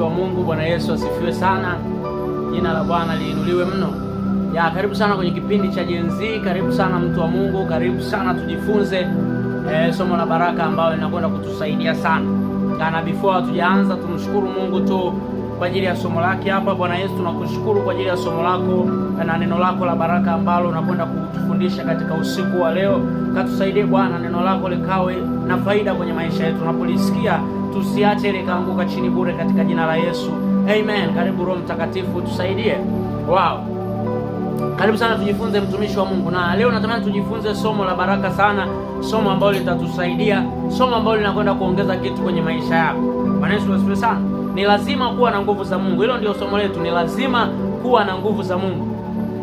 Wa Mungu, Bwana Yesu asifiwe sana. Jina la Bwana liinuliwe mno. Karibu sana kwenye kipindi cha Gen Z. Karibu sana mtu wa Mungu, karibu sana tujifunze somo la baraka ambalo linakwenda kutusaidia sana. Na before hatujaanza, tumshukuru Mungu tu kwa ajili ya somo lake hapa. Bwana Yesu, tunakushukuru kwa ajili ya somo lako na neno lako la baraka ambalo unakwenda kutufundisha katika usiku wa leo. Katusaidie Bwana, neno lako likawe na faida kwenye maisha yetu. Tunapolisikia tusiache likaanguka chini bure katika jina la Yesu. Amen. Karibu Roho Mtakatifu tusaidie. Wow. Karibu sana tujifunze, mtumishi wa Mungu. Na leo natamani tujifunze somo la baraka sana, somo ambalo litatusaidia, somo ambalo linakwenda kuongeza kitu kwenye maisha yako. Bwana Yesu asifiwe sana. Ni lazima kuwa na nguvu za Mungu. Hilo ndio somo letu. Ni lazima kuwa na nguvu za Mungu.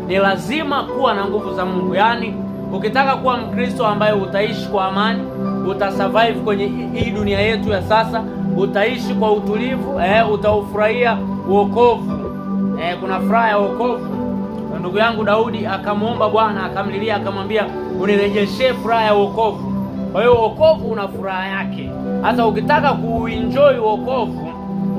Ni lazima kuwa na nguvu za Mungu. Yaani ukitaka kuwa Mkristo ambaye utaishi kwa amani, utasurvive kwenye hii dunia yetu ya sasa, utaishi kwa utulivu, utaufurahia wokovu. Kuna furaha ya wokovu. Ndugu yangu Daudi akamuomba Bwana, akamlilia, akamwambia unirejeshe furaha ya wokovu. Kwa hiyo wokovu una furaha yake. Hata ukitaka kuenjoy wokovu,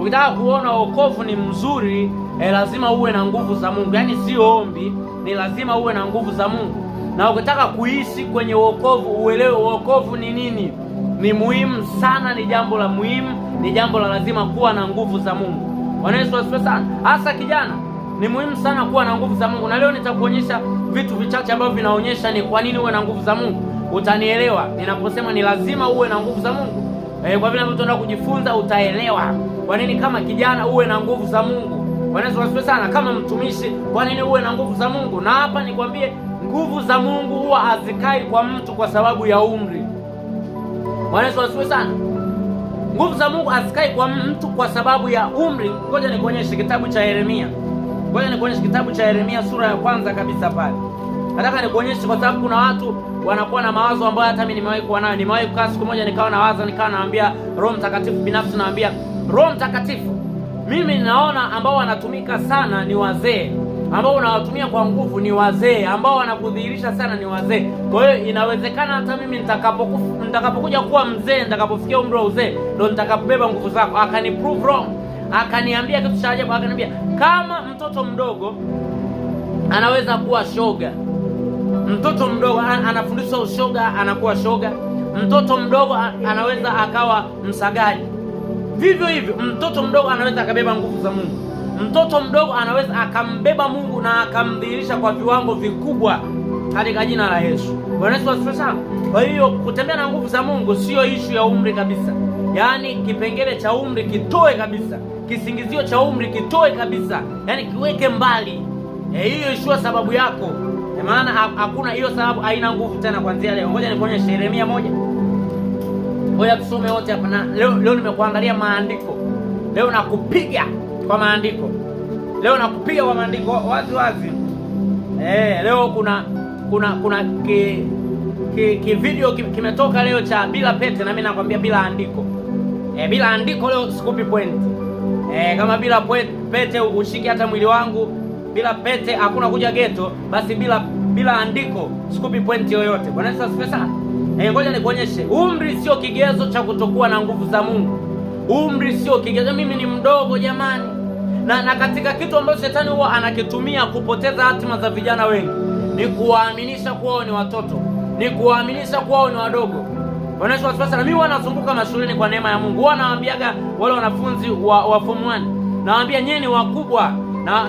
ukitaka kuona wokovu ni mzuri, lazima uwe na nguvu za Mungu. Yaani sio ombi, ni lazima uwe na nguvu za Mungu. Na ukitaka kuishi kwenye wokovu, uelewe wokovu ni nini. Ni muhimu sana, ni jambo la muhimu, ni jambo la lazima kuwa na nguvu za Mungu. Bwana Yesu asifiwe sana. Hasa kijana, ni muhimu sana kuwa na nguvu za Mungu. Na leo nitakuonyesha vitu vichache ambavyo vinaonyesha ni kwa nini uwe na nguvu za Mungu. Utanielewa ninaposema ni lazima uwe na nguvu za Mungu. Kwa vile ambavyo tunaenda kujifunza utaelewa kwa nini kama kijana uwe na nguvu za Mungu. Bwana Yesu asifiwe sana. Kama mtumishi, kwa nini uwe na nguvu za Mungu? Na hapa nikwambie, nguvu za Mungu huwa hazikai kwa mtu kwa sababu ya umri. Bwana Yesu asifiwe sana. Nguvu za Mungu hazikai kwa mtu kwa sababu ya umri. Ngoja nikuonyeshe kitabu cha Yeremia. Ngoja nikuonyeshe kitabu cha Yeremia sura ya kwanza kabisa pale. Nataka nikuonyeshe kwa sababu kuna watu wanakuwa na mawazo ambayo hata mimi nimewahi kuwa nayo. Nimewahi kukaa siku moja nikawa nawaza, nikawa naambia Roho Mtakatifu, binafsi naambia Roho Mtakatifu, mimi ninaona ambao wanatumika sana ni wazee. Ambao unawatumia kwa nguvu ni wazee, ambao wanakudhihirisha sana ni wazee. Kwa hiyo inawezekana hata mimi nitakapokuja kuwa mzee, nitakapofikia umri wa uzee, ndio nitakapobeba nguvu zako. Akani prove wrong. Akaniambia kitu cha ajabu, akaniambia kama mtoto mdogo anaweza kuwa shoga. Mtoto mdogo anafundishwa ushoga, anakuwa shoga. Mtoto mdogo anaweza akawa msagaji. Vivyo hivyo mtoto mdogo anaweza akabeba nguvu za Mungu. Mtoto mdogo anaweza akambeba Mungu na akamdhihirisha kwa viwango vikubwa katika jina la Yesu. Bwana Yesu asifiwe sana. Kwa hiyo kutembea na nguvu za Mungu sio ishu ya umri kabisa. Yaani kipengele cha umri kitoe kabisa. Kisingizio cha umri kitoe kabisa. Yaani kiweke mbali. Hiyo ishua sababu yako. Maana hakuna hiyo sababu, haina nguvu tena kuanzia leo. Ngoja nikuonyeshe Yeremia 1. Ngoja tusome wote hapa. Na leo nimekuangalia maandiko. Leo nakupiga kwa maandiko. Leo nakupiga kwa maandiko wazi wazi. Leo kuna video kimetoka leo cha bila pete, na mimi nakwambia bila andiko. Bila andiko leo sikupi point. Kama bila pete ushiki hata mwili wangu, bila pete hakuna kuja ghetto, basi bila andiko sikupi point yoyote. Bwana Yesu asifiwe sana. Ngoja nikuonyeshe. Umri sio kigezo cha kutokuwa na nguvu za Mungu. Umri sio kigezo. Mimi ni mdogo jamani. Na katika kitu ambacho shetani huwa anakitumia kupoteza hatima za vijana wengi ni kuwaaminisha kuwa ni watoto, ni kuwaaminisha kuwa ni wadogo. Bwana Yesu asifiwe sana. Mimi wanazunguka mashuleni kwa neema ya Mungu. Wanawaambiaga wale wanafunzi wa form 1, nawaambia nyinyi ni wakubwa.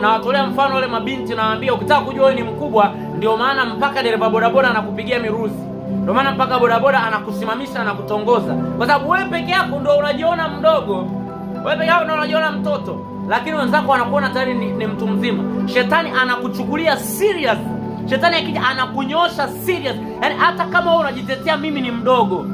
Na watolea mfano wale mabinti, nawaambia ukitaka kujua wewe ni mkubwa, ndio maana mpaka dereva bodaboda anakupigia miruzi. Ndio maana mpaka bodaboda anakusimamisha na kutongoza. Kwa sababu wewe peke yako ndio unajiona mdogo. Wewe peke yako ndio unajiona mtoto. Lakini wenzako wanakuona tayari ni mtu mzima. Shetani anakuchukulia serious. Shetani akija anakunyosha serious. Yaani hata kama wewe unajitetea mimi ni mdogo,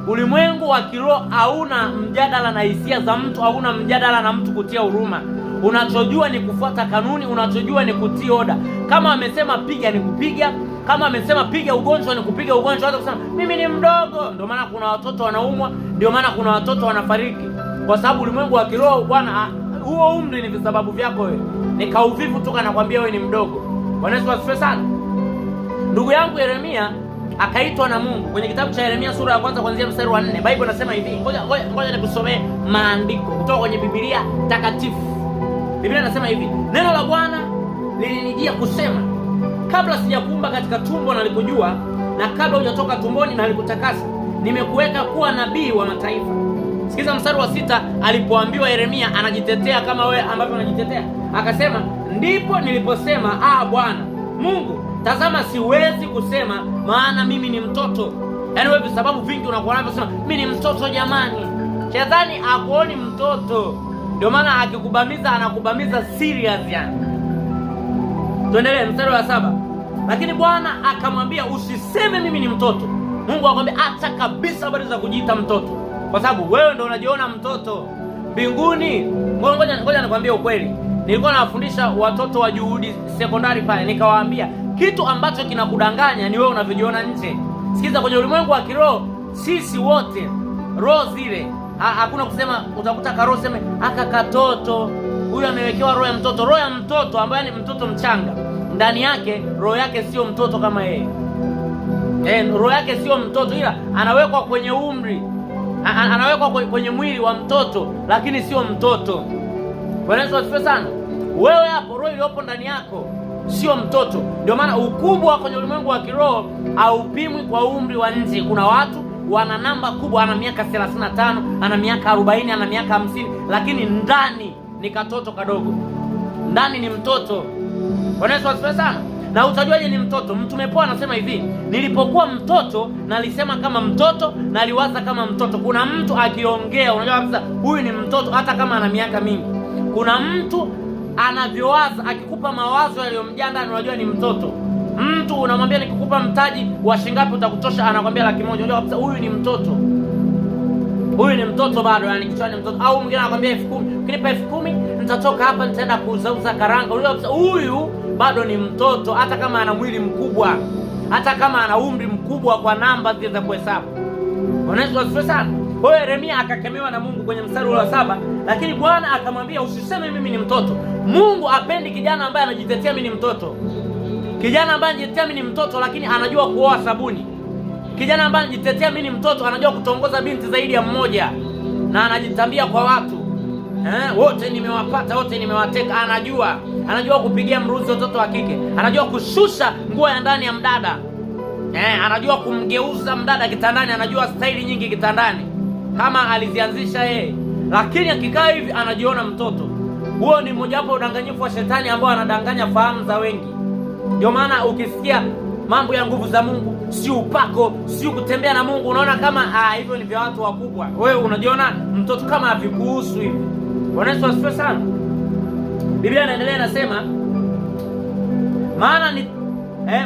ulimwengu wa kiroho hauna mjadala na hisia za mtu, hauna mjadala na mtu kutia huruma. Unachojua ni kufuata kanuni, unachojua ni kutii oda. Kama amesema piga ni kupiga, kama amesema piga ugonjwa ni kupiga ugonjwa. Hata kusema mimi ni mdogo, ndio maana kuna watoto wanaumwa, ndio maana kuna watoto wanafariki. Kwa sababu ulimwengu wa kiroho bwana, huo umri ni visababu vyako wewe. Ni kauvivu tu, nakwambia wewe ni mdogo. Bwana Yesu asifiwe sana. Ndugu yangu Yeremia akaitwa na Mungu. Kwenye kitabu cha Yeremia sura ya kwanza kuanzia mstari wa 4, Biblia inasema hivi. Ngoja nikusomee maandiko kutoka kwenye Biblia takatifu. Biblia inasema hivi: neno la Bwana lilinijia kusema, kabla sijakuumba katika tumbo nalikujua, na kabla hujatoka tumboni nalikutakasa, nimekuweka kuwa nabii wa mataifa. Sikiza mstari wa 6, alipoambiwa Yeremia anajitetea kama wewe ambavyo unajitetea, akasema, ndipo niliposema, Bwana Mungu, tazama siwezi kusema, maana mimi ni mtoto. Yaani wewe sababu vingi unakuwa navyo, sema mimi ni mtoto. Jamani, shetani akuoni mtoto, ndio maana akikubamiza anakubamiza serious yani. Tuendelee mstari wa 7. Lakini Bwana akamwambia, usiseme mimi ni mtoto. Mungu akamwambia, acha kabisa habari za kujiita mtoto, kwa sababu wewe ndio unajiona mtoto mbinguni. Ngoja nikwambie ukweli. Nilikuwa nawafundisha watoto wa Juhudi sekondari pale, nikawaambia kitu ambacho kinakudanganya ni wewe unavyojiona nje. Sikiza, kwenye ulimwengu wa kiroho sisi wote roho zile, hakuna kusema utakuta karoho sema aka katoto huyu amewekewa roho ya mtoto. Roho ya mtoto ambaye ni mtoto mchanga, ndani yake roho yake sio mtoto kama yeye. Roho yake sio mtoto, ila anawekwa kwenye umri, anawekwa kwenye mwili wa mtoto, lakini sio mtoto. Bwana Yesu asifiwe sana. Wewe hapo, roho iliyopo ndani yako sio mtoto. Ndio maana ukubwa kwenye ulimwengu wa kiroho haupimwi kwa umri wa nje. Kuna watu wana namba kubwa, ana miaka 35, ana miaka 40, ana miaka 50, lakini ndani ni katoto kadogo, ndani ni mtoto. Bwana Yesu asifiwe sana. Na utajuaje ni mtoto? Mtume Paulo anasema hivi, nilipokuwa mtoto nalisema kama mtoto, naliwaza kama mtoto. Kuna mtu akiongea unajua kabisa huyu ni mtoto hata kama ana miaka mingi. Kuna mtu anavyowaza, akikupa mawazo yaliyomjaa ndani unajua ni mtoto. Mtu unamwambia nikikupa mtaji wa shingapi utakutosha, anakwambia 100,000. Unajua kabisa huyu ni mtoto. Huyu ni mtoto bado, yani kichwani mtoto. Au mwingine anakwambia 10,000, ukinipa 10,000 nitatoka hapa nitaenda kuuza karanga. Unajua kabisa huyu bado ni mtoto, hata kama ana mwili mkubwa, hata kama ana umri mkubwa kwa namba zile za kuhesabu. Bwana Yesu asifiwe sana. Kwa hiyo Yeremia akakemewa na Mungu kwenye mstari wa 7, lakini Bwana akamwambia usiseme mimi ni mtoto. Mungu apendi kijana ambaye anajitetea mimi ni mtoto. Kijana ambaye anajitetea mimi ni mtoto lakini anajua kuoa sabuni. Kijana ambaye anajitetea mimi ni mtoto anajua kutongoza binti zaidi ya mmoja na anajitambia kwa watu. Wote nimewapata, wote nimewateka. Anajua kupigia mruzi watoto wa kike. Anajua kushusha nguo ya ndani ya mdada. Anajua kumgeuza mdada kitandani, anajua staili nyingi kitandani kama alizianzisha yeye. Lakini akikaa hivi anajiona mtoto. Huo ni mojawapo udanganyifu wa shetani ambao anadanganya fahamu za wengi. Ndio maana ukisikia mambo ya nguvu za Mungu, si upako, si kutembea na Mungu, unaona kama hivyo ni vya watu wakubwa. Wewe unajiona mtoto kama havikuhusu hivi. Bwana Yesu asifiwe sana. Biblia inaendelea inasema,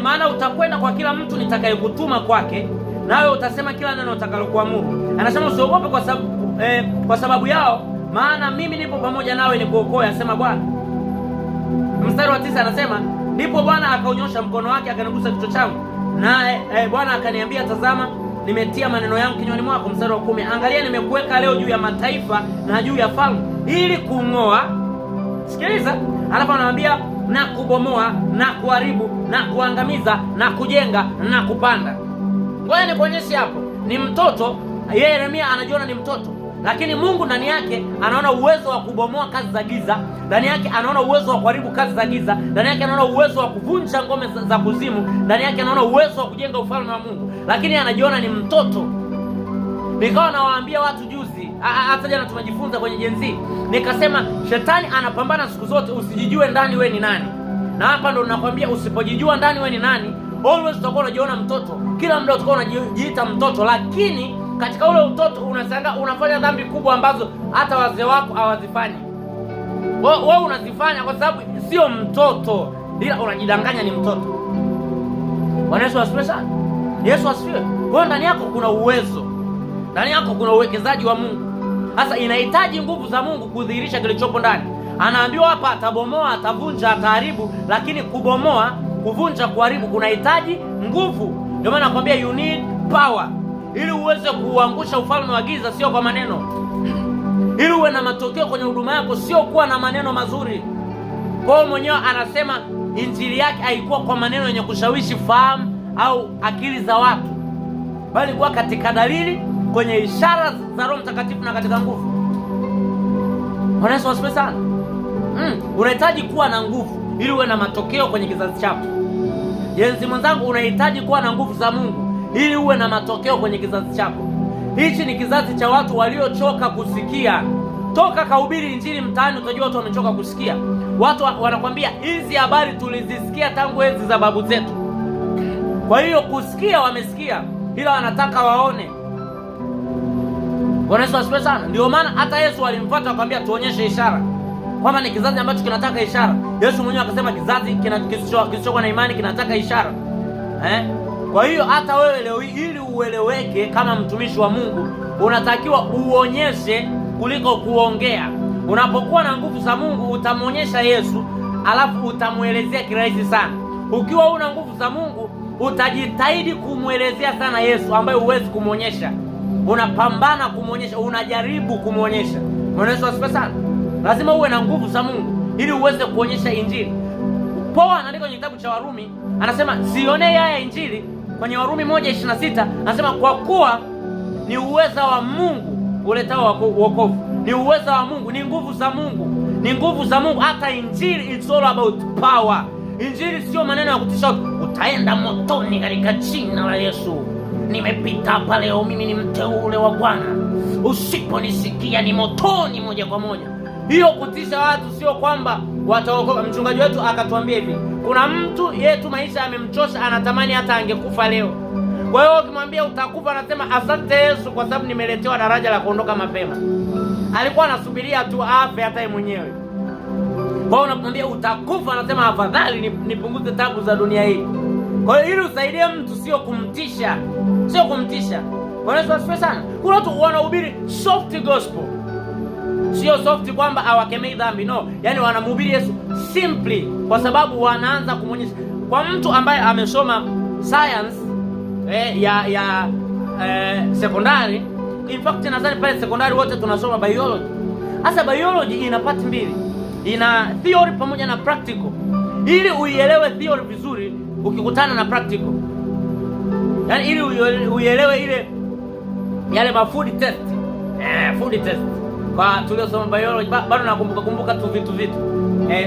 maana utakwenda kwa kila mtu nitakayekutuma kwake, nawe utasema kila neno utakalokuamuru. Anasema usiogope kwa sababu yao, maana mimi nipo pamoja nawe nikuokoe, asema Bwana. Mstari wa 9 anasema, ndipo Bwana akaunyosha mkono wake akanigusa kichwa changu, naye Bwana akaniambia, tazama nimetia maneno yangu kinywani mwako. Mstari wa 10, angalia nimekuweka leo juu ya mataifa na juu ya falme, ili kung'oa. Sikiliza, alafu anamwambia na kubomoa na kuharibu na kuangamiza na kujenga na kupanda. Ngoja nikuonyeshe hapo. Ni mtoto, yeye Yeremia anajiona ni mtoto, lakini Mungu ndani yake anaona uwezo wa kubomoa kazi za giza, ndani yake anaona uwezo wa kuharibu kazi za giza, ndani yake anaona uwezo wa kuvunja ngome za kuzimu, ndani yake anaona uwezo wa kujenga ufalme wa Mungu, lakini anajiona ni mtoto. Nikawa nawaambia watu juzi, hata jana tumejifunza kwenye jenzi, nikasema shetani anapambana siku zote usijijue ndani we ni nani. Na hapa ndo nakwambia usipojijua ndani we ni nani, always utakuwa unajiona mtoto. Kila muda utakuwa unajiita mtoto, lakini katika ule utoto unashangaa unafanya dhambi kubwa ambazo hata wazee wako hawazifanyi. Wewe unazifanya kwa sababu sio mtoto, ila unajidanganya ni mtoto. Bwana Yesu asifiwe sana. Yesu asifiwe. Kwa ndani yako kuna uwezo. Ndani yako kuna uwekezaji wa Mungu. Sasa inahitaji nguvu za Mungu kudhihirisha kilichopo ndani. Anaambiwa hapa atabomoa, atavunja, ataharibu, lakini kubomoa, kuvunja, kuharibu kunahitaji nguvu. Ndio maana nakwambia you need power. Ili uweze kuangusha ufalme wa giza sio kwa maneno. Ili uwe na matokeo kwenye huduma yako sio kuwa na maneno mazuri. Kwa mwenyewe anasema injili yake haikuwa kwa maneno yenye kushawishi fahamu au akili za watu, bali kuwa katika dalili, kwenye ishara za Roho Mtakatifu na katika nguvu. Bwana Yesu asifiwe sana. Unahitaji kuwa na nguvu ili uwe na matokeo kwenye kizazi chako. Jenzi mwenzangu, unahitaji kuwa na nguvu za Mungu ili uwe na matokeo kwenye kizazi chako. Hichi ni kizazi cha watu waliochoka kusikia. Toka kahubiri injili mtaani, utajua watu wamechoka kusikia. Watu wanakwambia hizi habari tulizisikia tangu enzi za babu zetu. Kwa hiyo kusikia wamesikia, ila wanataka waone. Bwana Yesu asifiwe sana. Ndio maana hata Yesu alimfuata akamwambia tuonyeshe ishara, kwamba ni kizazi ambacho kinataka ishara. Yesu mwenyewe akasema kizazi kisichokuwa na imani kinataka ishara. Kwa hiyo hata wewe leo ili ueleweke kama mtumishi wa Mungu, unatakiwa uonyeshe kuliko kuongea. Unapokuwa na nguvu za Mungu utamwonyesha Yesu, alafu utamuelezea kirahisi sana. Ukiwa una nguvu za Mungu utajitahidi kumuelezea sana Yesu ambaye huwezi kumwonyesha. Unapambana kumwonyesha, unajaribu kumwonyesha. Bwana Yesu asifiwe sana. Lazima uwe na nguvu za Mungu ili uweze kuonyesha injili. Paulo anaandika kwenye kitabu cha Warumi, anasema sionee haya injili. Kwenye Warumi 1:26 anasema kwa kuwa ni uweza wa Mungu uletao wokovu. Ni uweza wa Mungu, ni nguvu za Mungu, ni nguvu za Mungu. Hata injili it's all about power. Injili sio maneno ya kutisha, utaenda motoni katika jina la Yesu. Nimepita hapa leo, mimi ni mteule wa Bwana, usiponisikia ni motoni moja kwa moja. Hiyo kutisha watu sio kwamba wataokoka. Mchungaji wetu akatuambia hivi, kuna mtu yetu maisha yamemchosha, anatamani hata angekufa leo. Kwa hiyo ukimwambia utakufa, anasema asante Yesu kwa sababu nimeletewa daraja la kuondoka mapema. Alikuwa anasubiria tu afe hata yeye mwenyewe. Kwa hiyo unapomwambia utakufa, anasema afadhali nipunguze tabu za dunia hii. Kwa hiyo ili usaidie mtu sio kumtisha, sio kumtisha. Bwana Yesu asifiwe sana. Kuna watu wanahubiri soft gospel. Sio soft kwamba hawakemei dhambi, no. Yaani wanamhubiri Yesu simply kwa sababu wanaanza kumwonyesha. Kwa mtu ambaye amesoma science ya sekondari, in fact nadhani pale sekondari wote tunasoma biology. Hasa biology ina part mbili. Ina theory pamoja na practical. Ili uielewe theory vizuri, ukikutana na practical, yaani ili uielewe ile yale ma food test, food test kwa tuliosoma biology, bado nakumbuka tu vitu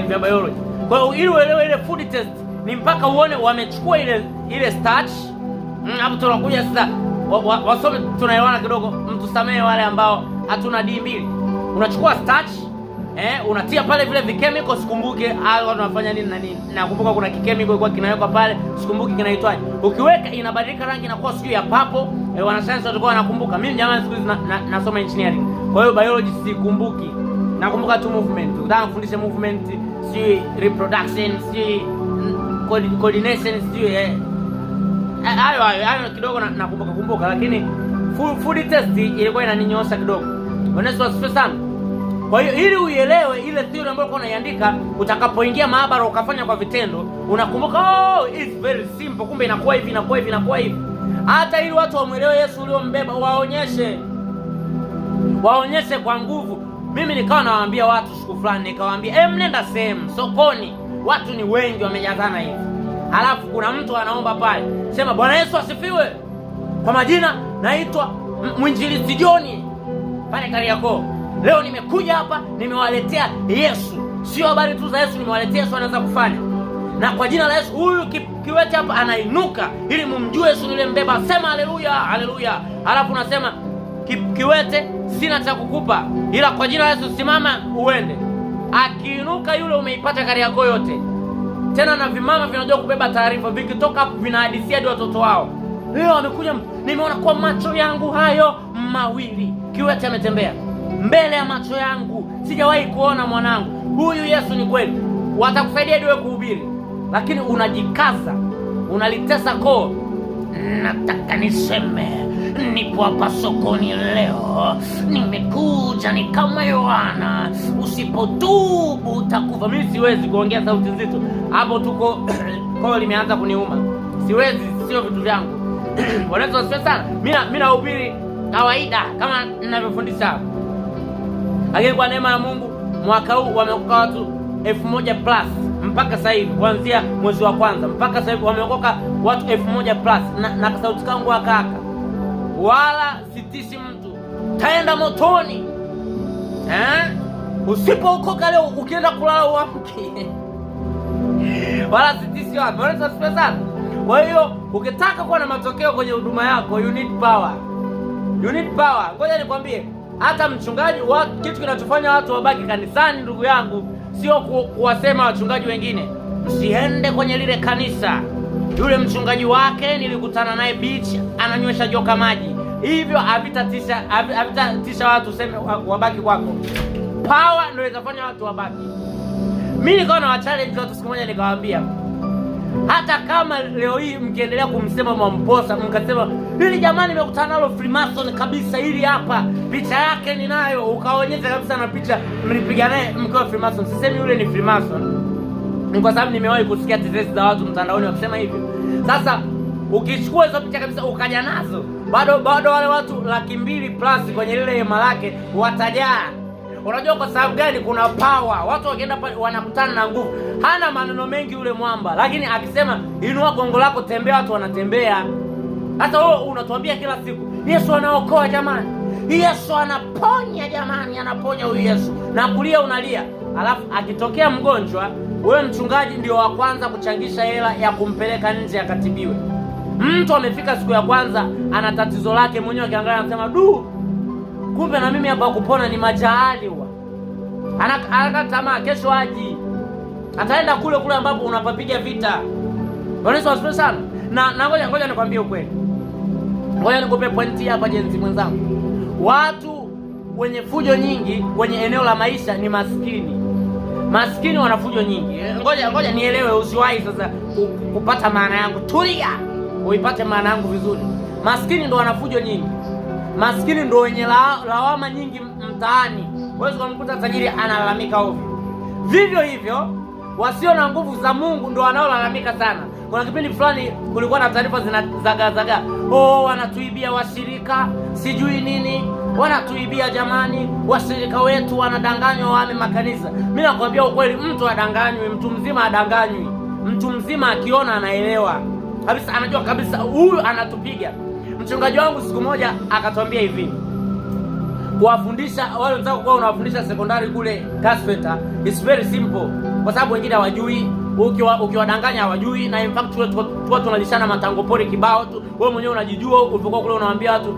vya biology. Kwa hiyo ili uelewe ile food test ni mpaka uone wamechukua ile starch. Hapo tunakuja sasa wasome, tunaelewana kidogo, mtusamee wale ambao hatuna D2. Unachukua starch, unatia pale vile vikemiko, sikumbuke hao wanafanya nini na nini. Nakumbuka kuna kikemiko kilikuwa kinawekwa pale, sikumbuki kinaitwaje. Ukiweka inabadilika rangi, inakuwa sio ya papo. Wanasayansi walikuwa wanakumbuka. Mimi jamani siku hizi nasoma engineering. Kwa hiyo biology sikumbuki. Nakumbuka tu movement. Unataka kufundisha movement, si reproduction, si coordination, si hayo kidogo nakumbuka, lakini food test ilikuwa inaninyoosha kidogo. Bwana Yesu asifiwe sana. Kwa hiyo ili uielewe ile theory ambayo uko unaiandika, utakapoingia maabara ukafanya kwa vitendo, unakumbuka it's very simple, kumbe inakuwa hivi. Hata ili watu wamuelewe Yesu uliombeba, waonyeshe kwa nguvu. Mimi nikawa nawaambia watu siku fulani, nikawaambia mnenda sehemu sokoni, watu ni wengi wamejazana hivi. Halafu kuna mtu anaomba pale, sema Bwana Yesu asifiwe. Kwa majina naitwa Mwinjilisti John pale Kariakoo. Leo nimekuja hapa nimewaletea Yesu. Sio habari tu za Yesu, nimewaletea Yesu anaweza kufanya. Na kwa jina la Yesu huyu kiwete hapa anainuka ili mumjue Yesu yule mbeba. Sema haleluya, haleluya. Halafu unasema kiwete, sina cha kukupa, ila kwa jina la Yesu simama uende. Akiinuka yule umeipata Kariakoo yote. Tena na vimama vinajua kubeba taarifa, vikitoka hapo vinahadisia hadi watoto wao. Leo amekuja, nimeona kwa macho yangu hayo mawili kiwete ametembea mbele ya macho yangu. Sijawahi kuona mwanangu. Huyu Yesu ni kweli. Watakusaidia wewe kuhubiri, lakini unajikaza, unalitesa koo. Nataka niseme nipo hapa sokoni leo, nimekuja ni kama Yohana, usipotubu utakufa. Mimi siwezi kuongea sauti nzito hapo, tuko koo limeanza kuniuma, siwezi, sio vitu vyangu. Bwana Yesu asifiwe sana. Mimi nahubiri kawaida kama ninavyofundisha. Lakini kwa neema ya Mungu mwaka huu wameokoka watu 1000 plus mpaka sasa hivi, kuanzia mwezi wa kwanza mpaka sasa hivi wameokoka watu 1000 plus, na sauti kangu kaka, wala sitishi mtu, taenda motoni. Usipookoka leo ukienda kulala uamke. Wala sitishi watu. Wala sitishi sana. Kwa hiyo ukitaka kuwa na matokeo kwenye huduma yako, you need power. You need power. Ngoja nikwambie, hata mchungaji kitu kinachofanya watu wabaki kanisani, ndugu yangu, sio kuwasema wachungaji wengine. Msiende kwenye lile kanisa, yule mchungaji wake nilikutana naye beach, ananywesha joka maji. Hivyo havitatisha watu useme wabaki kwako. Power ndio itafanya watu wabaki. Mimi nikawa na challenge watu siku moja, nikawaambia hata kama leo hii mkiendelea kumsema Mwamposa, mkasema hili jamani nimekutana nalo Freemason kabisa, hili hapa picha yake ninayo, ukaonyesha kabisa na picha mlipiga naye mkiwa Freemason, sisemi yule ni Freemason, ni kwa sababu nimewahi kusikia tetesi za watu mtandaoni wakisema hivyo. Sasa ukichukua hizo picha kabisa ukaja nazo, bado wale watu 200,000 plus kwenye lile hema lake watajaa. Unajua kwa sababu gani? Kuna power. Watu wakienda pale wanakutana na nguvu. Hana maneno mengi yule mwamba, lakini akisema inua gongo lako tembea, watu wanatembea. Hata wewe unatuambia kila siku Yesu anaokoa jamani, Yesu anaponya jamani, anaponya huyu Yesu, na kulia unalia. Alafu akitokea mgonjwa, wewe mchungaji ndio wa kwanza kuchangisha hela ya kumpeleka nje akatibiwe. Mtu amefika siku ya kwanza ana tatizo lake mwenyewe, akiangalia anasema kumbe na mimi hapa kupona ni majahali wa. Anakata tamaa, kesho aji. Ataenda kule ambapo unapapiga vita. Yesu asifiwe sana. Na ngoja nikwambie ukweli. Ngoja nikupe pointi hapa jenzi mwenzangu. Watu wenye fujo nyingi kwenye eneo la maisha ni maskini. Maskini wana fujo nyingi. Ngoja nielewe, usiwahi sasa kupata maana yangu. Tulia, uipate maana yangu vizuri. Maskini ndo wana fujo nyingi. Maskini ndo wenye lawama nyingi mtaani. Wewe ukamkuta tajiri analalamika ovyo. Vivyo hivyo wasio na nguvu za Mungu ndo wanaolalamika sana. Kuna kipindi fulani kulikuwa na taarifa zinazaga, wanatuibia washirika, sijui nini, wanatuibia jamani, washirika wetu wanadanganywa wame makanisa. Mimi nakwambia ukweli, mtu adanganywi, mtu mzima adanganywi. Mtu mzima akiona anaelewa kabisa, anajua kabisa huyu anatupiga. Mchungaji wangu siku moja akatuambia hivi, kuwafundisha wale wenzako kwa unawafundisha sekondari kule Kasfeta, it's very simple, kwa sababu wengine hawajui. Ukiwadanganya hawajui, na in fact tu tunalishana matango pori kibao tu. Wewe mwenyewe unajijua, ulipokuwa kule unawaambia watu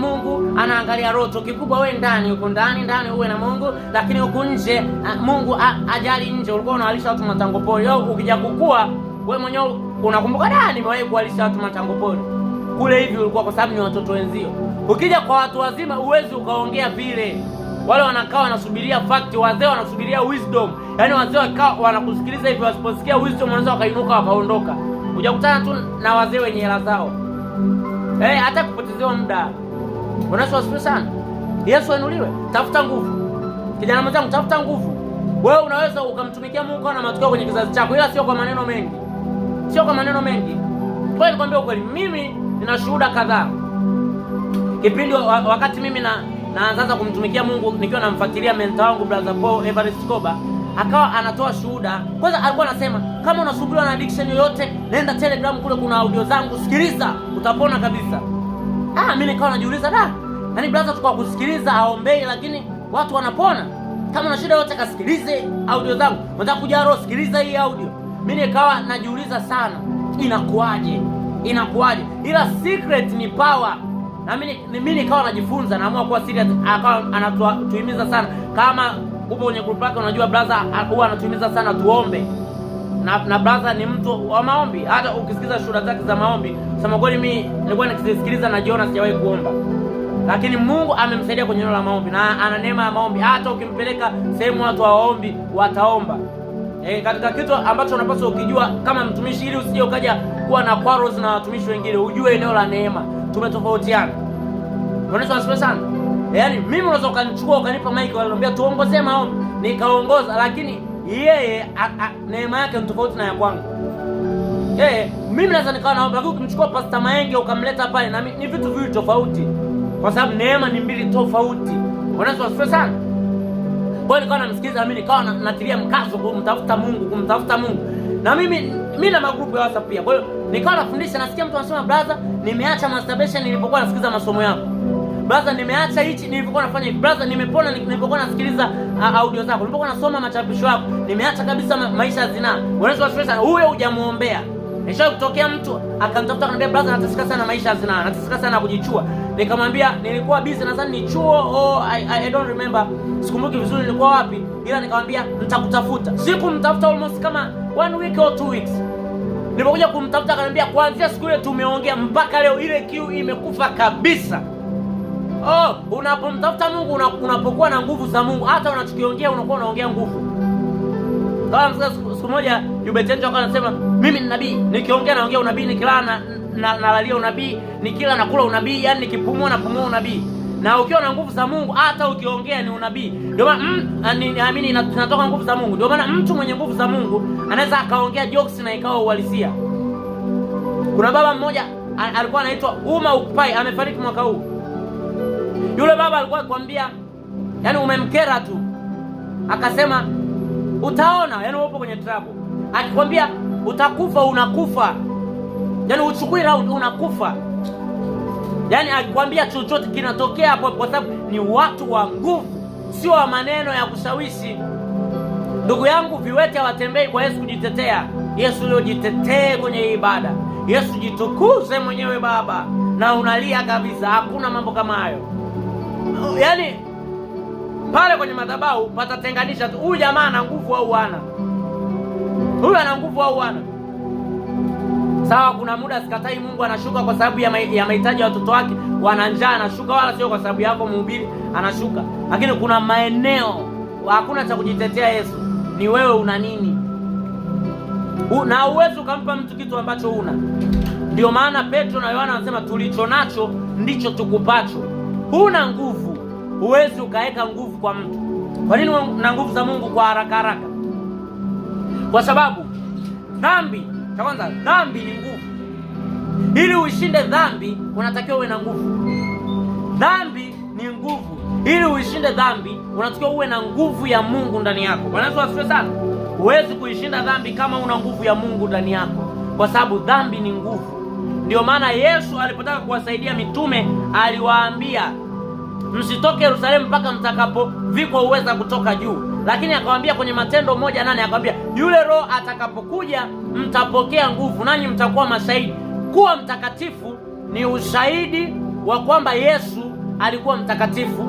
Mungu anaangalia roho. Kikubwa wewe ndani, uko ndani uwe na Mungu, lakini huko nje Mungu ajali nje. Ulikuwa unawalisha watu matango pori. Ukija kukua wewe mwenyewe unakumbuka, nimewahi kuwalisha watu matango pori kule hivi, ulikuwa kwa sababu ni watoto wenzio. Ukija kwa watu wazima uwezi ukaongea vile. Wale wanakaa wanasubiria fact, wazee wanasubiria wisdom. Yaani wazee wakaa wanakusikiliza hivi, wasiposikia wisdom wanaweza wakainuka wakaondoka. Hujakutana tu na wazee wenye hela zao. Hata kupotezewa muda. Yesu asifiwe sana. Yesu ainuliwe. Tafuta nguvu. Kijana mwanangu, tafuta nguvu. Wewe unaweza ukamtumikia Mungu kwa na matokeo kwenye kizazi chako, ila sio kwa maneno mengi. Sio kwa maneno mengi. Kwa nikwambia ukweli, mimi nina shuhuda kadhaa. Kipindi wakati mimi naanza kumtumikia Mungu, nikiwa namfuatilia mentor wangu brother Paul Everest Koba, akawa anatoa shuhuda. Kwanza alikuwa anasema kama unasumbuliwa na addiction yoyote, nenda Telegram, kule kuna audio zangu, sikiliza, utapona kabisa. Mimi nikawa najiuliza, yaani brother tukao kusikiliza haombei lakini watu wanapona. Kama una shida yote kasikilize audio zangu. Unataka kuja roho, sikiliza hii audio. Mimi nikawa najiuliza sana, inakuaje? Ila secret ni power. Na mimi nikawa najifunza, naamua kuwa serious. Akawa anatuhimiza sana, kama upo kwenye group yake unajua brother huwa anatuhimiza sana tuombe. Na brother ni mtu wa maombi. Hata ukisikiza shuhuda zake za maombi, sema kweli mimi nilikuwa nikisikiliza na jiona sijawahi kuomba. Lakini Mungu amemsaidia kwenye neno la maombi, na ana neema ya maombi. Hata ukimpeleka sehemu watu waombi, wataomba. Katika kitu ambacho unapaswa ukijua kama mtumishi, ili usije ukaja kuwa na quarrels na watumishi wengine, ujue eneo la neema. Tumetofautiana. Yesu asifiwe sana. Yaani mimi unaweza ukanichukua ukanipa mic ukaniambia tuongozee maombi, nikaongoza, lakini yeye neema yake ni tofauti na ya kwangu. Mimi naweza nikawa naomba, lakini ukimchukua Pastor Maenge ukamleta pale, na ni vitu viwili tofauti, kwa sababu neema ni mbili tofauti. Yesu asifiwe sana. Kwa hiyo nikawa namsikiliza mimi, nikawa natilia mkazo kumtafuta Mungu. Na mimi na magrupu ya WhatsApp pia. Kwa hiyo nikawa nafundisha, nasikia mtu anasema brother, nimeacha masturbation nilipokuwa nasikiliza masomo yako. Brother, nimeacha hichi nilipokuwa nafanya hivi. Brother, nimepona nilipokuwa nasikiliza audio zako. Nilipokuwa nasoma machapisho yako. Nimeacha kabisa maisha ya zinaa. Unaweza kustress huyo hujamuombea. Nishawahi kutokea mtu akanitafuta akaniambia brother, nateseka sana maisha ya zinaa. Nateseka sana kujichua. Nikamwambia nilikuwa busy, nadhani ni chuo I don't remember. Sikumbuki vizuri nilikuwa wapi. Ila nikamwambia nitakutafuta. Sikumtafuta almost kama 1 week or 2 weeks. Nilipokuja kumtafuta akaniambia kuanzia siku ile tumeongea mpaka leo ile kiu imekufa kabisa. Unapomtafuta Mungu unapokuwa na nguvu za Mungu, hata unachokiongea unakuwa unaongea nguvu. Kama siku moja Yubetenjo akasema mimi ni nabii, nikiongea naongea unabii, nikilala nalalia unabii, nikila nakula unabii, yani nikipumua napumua unabii. Na ukiwa na nguvu za Mungu hata ukiongea ni unabii. Ndio maana naamini inatoka nguvu za Mungu. Ndio maana mtu mwenye nguvu za Mungu anaweza akaongea jokes na ikawa uhalisia. Kuna baba mmoja alikuwa anaitwa Uma Ukpai, amefariki mwaka huu. Yule baba alikuwa akikwambia, yani umemkera tu, akasema utaona, yani upo kwenye trouble. Akikwambia utakufa, unakufa. Yani uchukui round, unakufa. Yani akikwambia chochote kinatokea hapo, kwa sababu ni watu wa nguvu, sio wa maneno ya kushawishi. Ndugu yangu, viwete hawatembei kwa Yesu kujitetea. Yesu leo jitetee kwenye ibada. Yesu jitukuze mwenyewe Baba, na unalia kabisa. Hakuna mambo kama hayo. Yani pale kwenye madhabahu patatenganisha tu, huyu jamaa ana nguvu au hana. Huyu ana nguvu au hana. Sawa, kuna muda sikatai Mungu anashuka kwa sababu ya mahitaji ya watoto wake, wana njaa anashuka, wala sio kwa sababu yako mhubiri anashuka. Lakini kuna maeneo hakuna cha kujitetea Yesu. Ni wewe una nini? Na uwezo ukampa mtu kitu ambacho una. Ndio maana Petro na Yohana wanasema tulicho nacho ndicho tukupacho. Huna nguvu, huwezi ukaweka nguvu kwa mtu. Kwa nini una nguvu za Mungu kwa haraka? Kwa sababu dhambi, kwanza dhambi ni nguvu. Ili uishinde dhambi unatakiwa uwe na nguvu. Dhambi ni nguvu. Ili uishinde dhambi unatakiwa uwe na nguvu ya Mungu ndani yako. Bwana Yesu asifiwe sana. Huwezi kuishinda dhambi kama una nguvu ya Mungu ndani yako, kwa sababu dhambi ni nguvu. Ndio maana Yesu alipotaka kuwasaidia mitume aliwaambia msitoke Yerusalemu mpaka mtakapovikwa uweza kutoka juu. Lakini akawaambia kwenye Matendo 1:8 akawaambia yule Roho atakapokuja mtapokea nguvu, nanyi mtakuwa mashahidi. Kuwa mtakatifu ni ushahidi wa kwamba Yesu alikuwa mtakatifu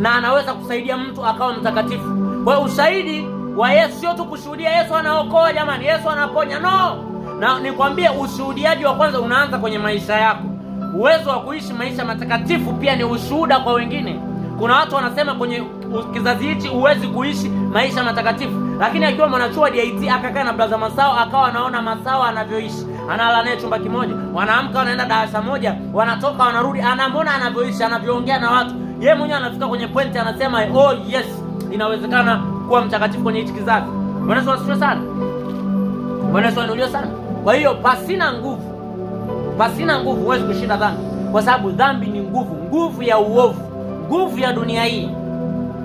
na anaweza kusaidia mtu akawa mtakatifu. Kwa hiyo ushahidi wa Yesu sio tu kushuhudia Yesu anaokoa jamani, Yesu anaponya, no. Na nikwambie ushuhudiaji wa kwanza unaanza kwenye maisha yako. Uwezo wa kuishi maisha matakatifu pia ni ushuhuda kwa wengine. Kuna watu wanasema kwenye kizazi hichi huwezi kuishi maisha matakatifu, lakini akiwa mwanachuo wa DIT akakaa na brother Masao akawa anaona Masao anavyoishi, analala naye chumba kimoja, wanaamka wanaenda darasa moja, wanatoka wanarudi, anamwona anavyoishi, anavyoongea na watu, yeye mwenyewe anafika kwenye point anasema oh yes, inawezekana kuwa mtakatifu kwenye hichi kizazi. Bwana Yesu asifiwe sana. Bwana Yesu ainuliwe sana. Kwa hiyo pasina nguvu huwezi kushinda dhambi, kwa sababu dhambi ni nguvu. Nguvu ya uovu, nguvu ya dunia hii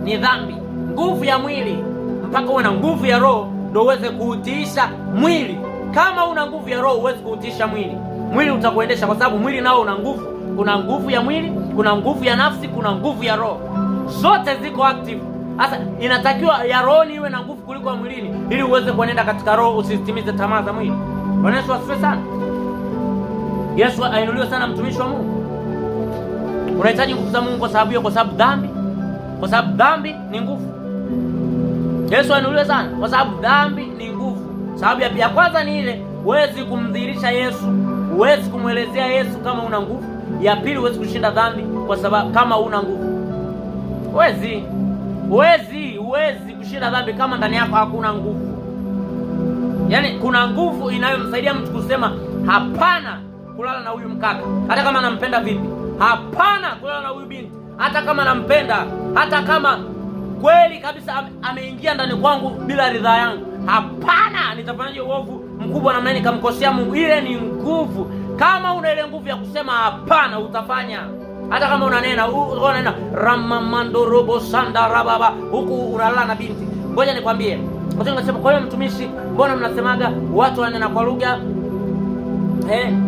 ni dhambi. Nguvu ya mwili, mpaka uwe na nguvu ya Roho ndio uweze kuutiisha mwili. Kama una nguvu ya Roho huwezi kuutiisha mwili. Mwili utakuendesha, kwa sababu mwili nao una nguvu. Kuna nguvu ya mwili, kuna nguvu ya nafsi, kuna nguvu ya roho. Zote ziko active. Sasa inatakiwa ya roho iwe na nguvu kuliko ya mwilini, ili uweze kuenenda katika roho, usitimize tamaa za mwili. Bwana Yesu asifiwe sana. Yesu ainuliwe sana, mtumishi wa Mungu. Unahitaji nguvu za Mungu kwa sababu hiyo, kwa sababu dhambi ni nguvu. Yesu ainuliwe sana, kwa sababu dhambi ni nguvu. Sababu ya kwanza ni ile, huwezi kumdhihirisha Yesu, huwezi kumwelezea Yesu kama una nguvu. Ya pili, huwezi kushinda dhambi kwa sababu kama una nguvu. Huwezi kushinda dhambi kama ndani yako hakuna nguvu. Yaani kuna nguvu inayomsaidia mtu kusema hapana kulala na huyu mkaka, hata kama anampenda vipi. Hapana kulala na huyu binti, hata kama nampenda, hata kama kweli kabisa ameingia ndani kwangu bila ridhaa yangu. Hapana, nitafanyaje uovu mkubwa namna hii nikamkosea Mungu? Ile ni nguvu. Kama una ile nguvu ya kusema hapana, utafanya. Hata kama unanena ramamando robo sanda rababa, huku unalala na binti. Ngoja nikwambie, watu wanasema kwa hiyo mtumishi, mbona mnasemaga watu wananena kwa lugha?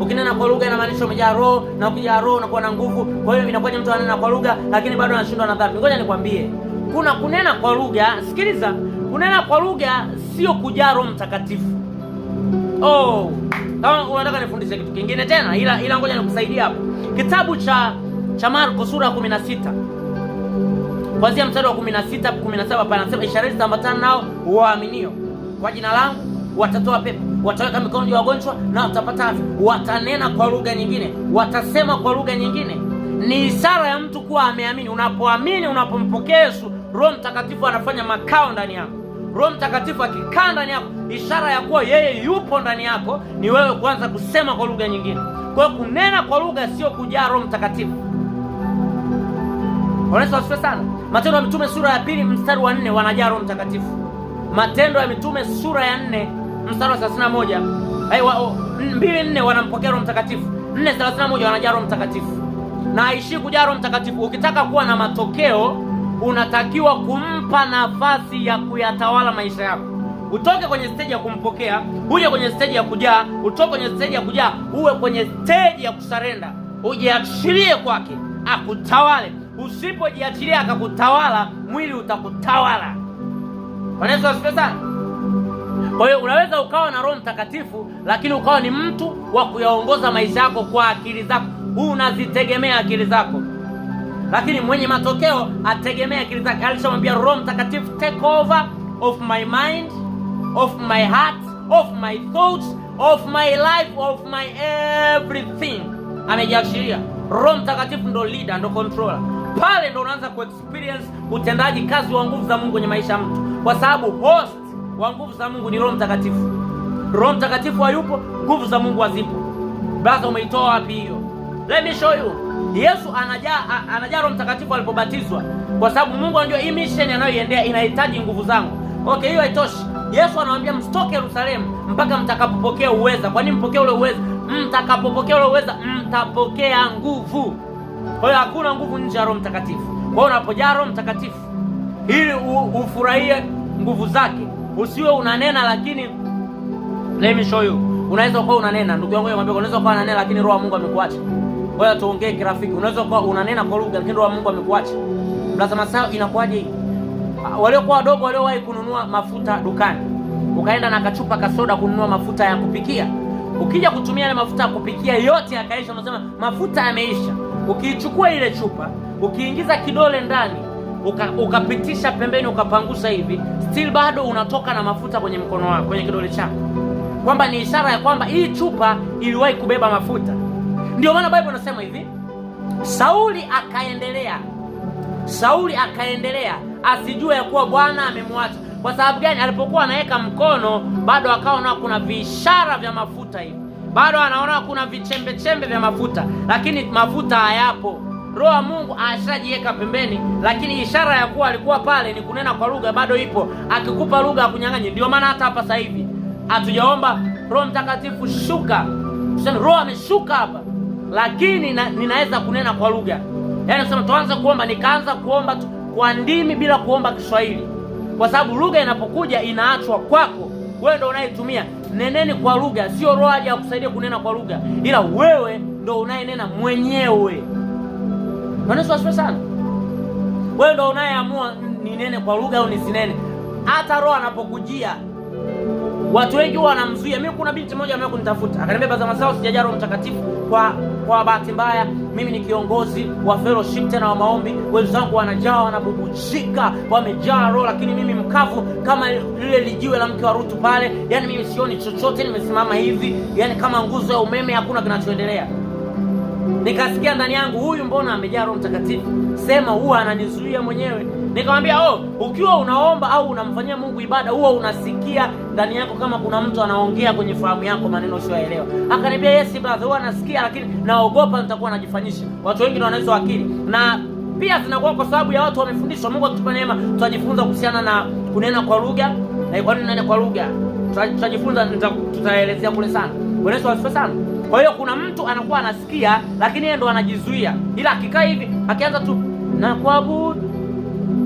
Ukinena kwa lugha inamaanisha umejaa roho, na ukijaa roho unakuwa na nguvu. Kwa hiyo inakuwa mtu ananena kwa lugha lakini bado anashindwa na dhambi. Ngoja nikwambie, kuna kunena kwa lugha. Sikiliza, kunena kwa lugha sio kujaa Roho Mtakatifu. Kama unataka nifundishe kitu kingine tena, ila ngoja nikusaidia hapo. Kitabu cha Marko sura ya 16 kuanzia mstari wa 16 17 panasema, ishara zitaambatana nao waaminio, kwa jina langu watatoa pepo, wataweka mikono juu ya wagonjwa na watapata afya, watanena kwa lugha nyingine, watasema kwa lugha nyingine. Ni ishara ya mtu kuwa ameamini. Unapoamini, unapompokea Yesu, Roho Mtakatifu anafanya makao ndani yako. Roho Mtakatifu akikaa ndani yako, ishara ya kuwa yeye yupo ndani yako ni wewe kuanza kusema kwa lugha nyingine. Kwa hiyo kunena kwa lugha sio kujaa Roho Mtakatifu. Unaweza sana. Matendo ya Mitume sura ya 2 mstari wa 4 wanajaa Roho Mtakatifu. Matendo ya Mitume sura ya 4 mstari wa 31, 2:4 wanampokea Roho Mtakatifu, 4:31 wanajaa Roho Mtakatifu. Na haishi kujaa Roho Mtakatifu. Ukitaka kuwa na matokeo, unatakiwa kumpa nafasi ya kuyatawala maisha yako. Utoke kwenye stage ya kumpokea, uje kwenye stage ya kujaa. Utoke kwenye stage ya kujaa, uwe kwenye stage ya kusarenda. Ujiachilie kwake akutawale. Usipojiachilia akakutawala, mwili utakutawala. Wanaweza wasipe sana. Kwa hiyo unaweza ukawa na Roho Mtakatifu lakini ukawa ni mtu wa kuyaongoza maisha yako kwa akili zako. Unazitegemea akili zako. Lakini mwenye matokeo ategemea akili zake. Alishamwambia Roho Mtakatifu, take over of my mind, of my heart, of my thoughts, of my life, of my everything. Amejiachilia. Roho Mtakatifu ndo leader, ndo controller. Pale ndo unaanza kuexperience utendaji kazi wa nguvu za Mungu kwenye maisha ya mtu, kwa sababu host wa nguvu za Mungu ni Roho Mtakatifu. Roho Mtakatifu hayupo, nguvu za Mungu hazipo. Basi umeitoa wapi hiyo? Let me show you. Yesu anajaa Roho Mtakatifu alipobatizwa, kwa sababu Mungu anajua hii mission anayoiendea inahitaji nguvu zangu. Okay, hiyo haitoshi. Yesu anawaambia msitoke Yerusalemu mpaka mtakapopokea uweza. Kwa nini mpokea ule uweza? Mtakapopokea ule uweza mtapokea nguvu. Kwa hiyo hakuna nguvu nje ya Roho Mtakatifu. Kwa hiyo unapojaa Roho Mtakatifu ili ufurahie nguvu zake, usiwe unanena lakini, let me show you. Unaweza kuwa unanena, ndugu yangu nikwambia, unaweza kuwa unanena lakini Roho wa Mungu amekuacha. Wewe tuongee kirafiki. Unaweza kuwa unanena kwa lugha lakini Roho wa Mungu amekuacha. Lazima sawa, inakuwaje? Waliokuwa wadogo waliowahi kununua mafuta dukani, ukaenda na kachupa kasoda kununua mafuta ya kupikia. Ukija kutumia ile mafuta ya kupikia yote yakaisha, unasema mafuta yameisha. Ukiichukua ile chupa, ukiingiza kidole ndani, ukapitisha pembeni, ukapangusa hivi, still bado unatoka na mafuta kwenye mkono wako, kwenye kidole chako, kwamba ni ishara ya kwamba hii chupa iliwahi kubeba mafuta. Ndio maana Biblia inasema hivi, Sauli akaendelea asijue ya kuwa Bwana amemwacha. Kwa sababu gani? Alipokuwa anaweka mkono, bado akaona kuna viishara vya mafuta hivi, bado anaona kuna vichembe chembe vya mafuta, lakini mafuta hayapo. Roho wa Mungu ashajiweka pembeni, lakini ishara ya kuwa alikuwa pale ni kunena kwa lugha bado ipo. Akikupa lugha akunyang'anye. Ndio maana hata hapa sasa hivi hatujaomba Roho Mtakatifu shuka, tuseme Roho ameshuka hapa, lakini ninaweza kunena kwa lugha. Yaani nasema tuanze kuomba, nikaanza kuomba tu kwa ndimi bila kuomba Kiswahili, kwa sababu lugha inapokuja inaachwa kwako, wewe ndio unaitumia. Neneni kwa lugha, sio Roho aje akusaidie kunena kwa lugha, ila wewe ndio unayenena mwenyewe. Maneno asifiwe sana. Wewe ndio unayeamua ninene kwa lugha au nisinene. Hata Roho anapokujia, watu wengi wanamzuia. Mimi kuna binti moja ambaye kunitafuta, akaniambia baza masao sijajaa Roho Mtakatifu. Kwa bahati mbaya mimi ni kiongozi wa fellowship tena wa maombi, wenzangu wanajaa, wanabubujika, wamejaa Roho, lakini mimi mkavu kama lile lijiwe la mke wa Rutu pale. Yaani mimi sioni chochote, nimesimama hivi, yaani kama nguzo ya umeme, hakuna kinachoendelea. Nikasikia ndani yangu, huyu mbona amejaa Roho Mtakatifu? Sema huwa ananizuia mwenyewe. Nikamwambia, ukiwa unaomba au unamfanyia Mungu ibada, huwa unasikia ndani yako kama kuna mtu anaongea kwenye fahamu yako maneno usiyoelewa. Akaniambia, yes brother, huwa nasikia, lakini naogopa nitakuwa najifanyisha. Watu wengi wanazo akili, na pia zinakuwa kwa sababu ya watu wamefundishwa. Mungu akitupa neema, tutajifunza kuhusiana na kunena kwa lugha na kwa nini nena kwa lugha. Tutajifunza, tutaelezea kule sana. Bwana Yesu asifiwe sana. Kwa hiyo kuna mtu anakuwa anasikia lakini yeye ndo anajizuia, ila akikaa hivi akianza tu na kuabudu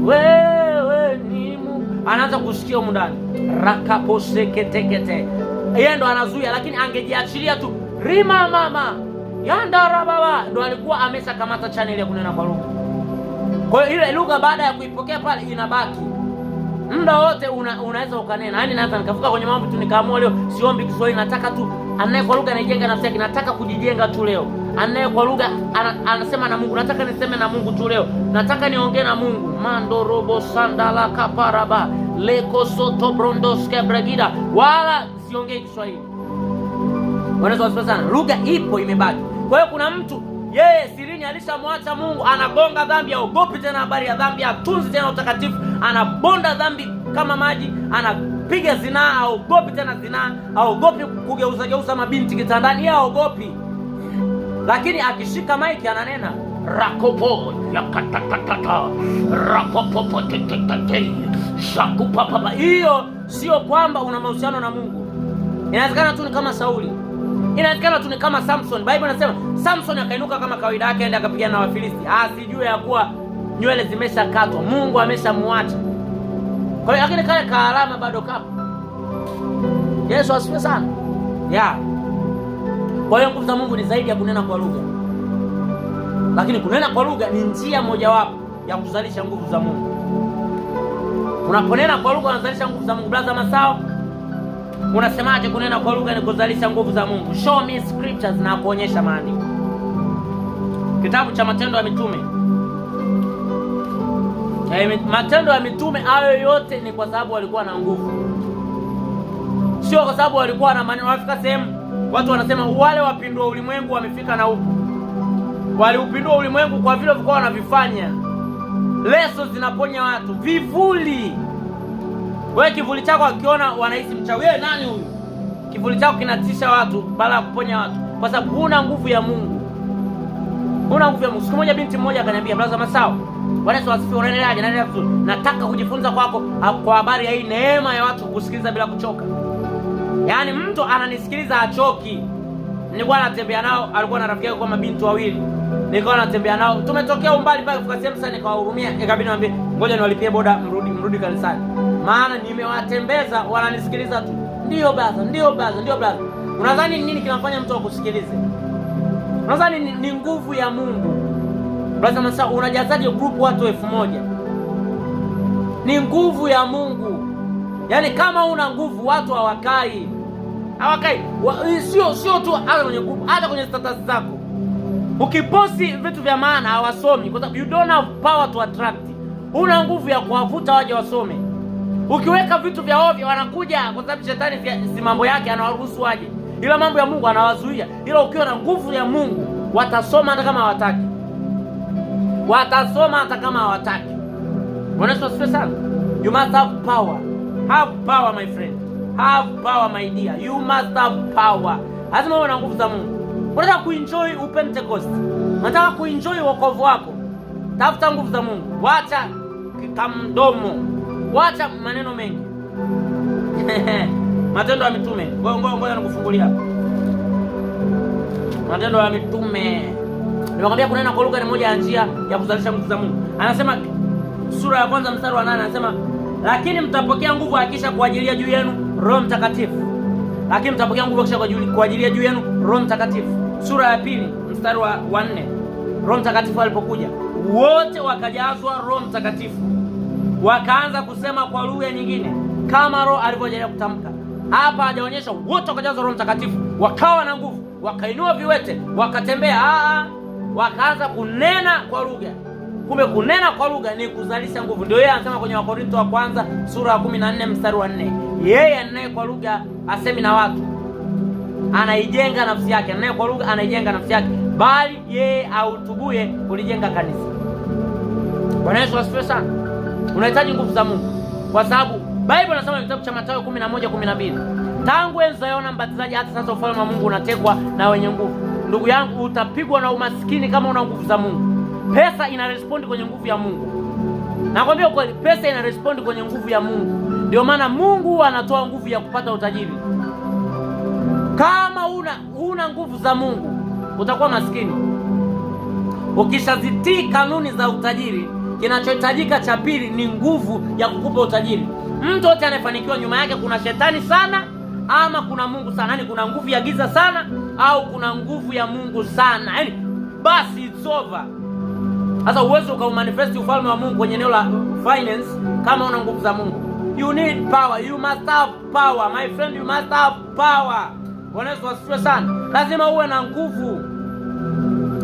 wewe ni Mungu, anaanza kusikia huko ndani rakaposeketekete, yeye ndo anazuia. Lakini angejiachilia tu rima mama yandara baba, ndo alikuwa ameshakamata channel ya kunena kwa lugha. Kwa hiyo ile lugha baada ya kuipokea pale inabaki muda wote, unaweza ukanena. Yaani naweza nikavuka kwenye mambo tu nikaamua leo siombi Kiswahili, nataka tu anaye kwa lugha anajenga nafsi yake, nataka kujijenga tu leo. Anaye kwa lugha anasema na Mungu, nataka niseme na Mungu tu leo, nataka niongee na Mungu. Mando robo sandala kaparaba leko soto brondoske bragida, wala siongee Kiswahili. Wanaweza wasipa sana, lugha ipo imebaki. Kwa hiyo kuna mtu yeye sirini alishamwacha Mungu, anagonga dhambi, haogopi tena habari ya dhambi, hatunzi tena utakatifu, anabonda dhambi kama maji, anapiga zinaa, haogopi tena zinaa, haogopi kugeuza mabinti kitandani, yeye haogopi. Lakini akishika maiki ananena rakopo yakatakatata rakopo tetetete shakupapapa. Hiyo sio kwamba una mahusiano na Mungu. Inawezekana tu ni kama Sauli, inawezekana tu ni kama Samson. Biblia inasema Samson akainuka kama kawaida yake aende akapigana na Wafilisti, asijue ya kuwa nywele zimeshakatwa, Mungu ameshamwacha. Kwa hiyo lakini kale kaalama bado kapo. Yesu asifiwe sana. Kwa hiyo nguvu za Mungu ni zaidi ya kunena kwa lugha. Lakini kunena kwa lugha ni njia mojawapo ya kuzalisha nguvu za Mungu. Unaponena kwa lugha unazalisha nguvu za Mungu. Brother Masao, unasemaje kunena kwa lugha ni kuzalisha nguvu za Mungu? Show me scriptures na kuonyesha maandiko. Kitabu cha Matendo ya Mitume. Matendo ya Mitume hayo yote ni kwa sababu walikuwa na nguvu. Sio kwa sababu walikuwa na maneno. Wafika sehemu watu wanasema wale wapindua ulimwengu wamefika na huko. Waliupindua ulimwengu kwa vile walikuwa wanavifanya. Leso zinaponya watu, vivuli. Wewe kivuli chako akiona wanahisi mchawi. Wewe nani huyu? Kivuli chako kinatisha watu bala ya kuponya watu kwa sababu huna nguvu ya Mungu. Huna nguvu ya Mungu. Siku moja binti mmoja akaniambia, brother Masao, Bwana Yesu asifiwe, unaendeleaje? Naendelea vizuri. Nataka kujifunza kwako kwa habari ya hii neema ya watu kusikiliza bila kuchoka. Yaani mtu ananisikiliza achoki. Nilikuwa natembea nao, alikuwa na rafiki yake kwa mabinti wawili. Nilikuwa natembea nao, tumetokea umbali mpaka kufika sehemu sana, nikawahurumia, ikabidi niwaambie ngoja niwalipie boda mrudi kanisani. Maana nimewatembeza wananisikiliza tu. Ndio brother, ndio brother, ndio brother. Unadhani nini kinafanya mtu akusikilize? Unadhani ni nguvu ya Mungu. Brother Masa, unajazaje group watu 1000? Ni nguvu ya Mungu. Yaani kama una nguvu watu hawakai. Sio tu hata kwenye group, hata kwenye status zako. Ukiposti vitu vya maana hawasomi kwa sababu you don't have power to attract. Una nguvu ya kuwavuta waje wasome. Ukiweka vitu vya ovyo wanakuja kwa sababu shetani si mambo yake anawaruhusu waje. Ila mambo ya Mungu anawazuia. Ila ukiwa na nguvu ya Mungu watasoma hata kama hawataki. Watasoma hata kama hawataki. Bwana Yesu asifiwe sana. You must have power. Have power my friend. Have power my dear. You must have power. Lazima uwe na nguvu za Mungu. Unataka kuenjoy Pentecost. Unataka kuenjoy wokovu wako. Tafuta nguvu za Mungu. Wacha kamdomo. Wacha maneno mengi. Matendo ya Mitume. Ngoja nikufungulia. Matendo ya Mitume. Nimekwambia kunena kwa lugha ni moja ya njia ya kuzalisha nguvu za Mungu. Anasema sura ya kwanza mstari wa 8 anasema, lakini mtapokea nguvu akisha kuajilia juu yenu Roho Mtakatifu. Lakini mtapokea nguvu akisha kuajilia juu yenu Roho Mtakatifu. Sura ya pili mstari wa 4. Roho Mtakatifu alipokuja, wote wakajazwa Roho Mtakatifu. Wakaanza kusema kwa lugha nyingine kama Roho alivyojalia kutamka. Hapa hajaonyesha wote wakajazwa Roho Mtakatifu, wakawa na nguvu, wakainua viwete, wakatembea. Wakaanza kunena kwa lugha. Kumbe kunena kwa lugha ni kuzalisha nguvu. Ndio yeye anasema kwenye Wakorintho wa kwanza sura ya 14 mstari wa 4. Yeye anaye kwa lugha asemi na watu, anaijenga nafsi yake. Anaye kwa lugha anaijenga nafsi yake, bali yeye autubuye kulijenga kanisa. Bwana Yesu asifiwe sana. Unahitaji nguvu za Mungu kwa sababu Biblia inasema kitabu cha Mathayo 11:12, tangu enzi za Yohana Mbatizaji hata sasa ufalme wa Mungu unatekwa na wenye nguvu. Ndugu yangu, utapigwa na umaskini kama una nguvu za Mungu. Pesa ina respond kwenye nguvu ya Mungu. Nakwambia ukweli, pesa ina respond kwenye nguvu ya Mungu. Ndio maana Mungu anatoa nguvu ya kupata utajiri. Kama una nguvu za Mungu utakuwa maskini. Ukishazitii kanuni za utajiri, kinachohitajika cha pili ni nguvu ya kukupa utajiri. Mtu yote anayefanikiwa nyuma yake kuna shetani sana ama kuna Mungu sana. Yaani kuna nguvu ya giza sana au kuna nguvu ya Mungu sana. Yaani basi it's over. Sasa uwezo ukaumanifesti ufalme wa Mungu kwenye eneo la finance kama una nguvu za Mungu. You need power. You must have power. My friend, you must have power. Bwana Yesu asifiwe sana. Lazima uwe na nguvu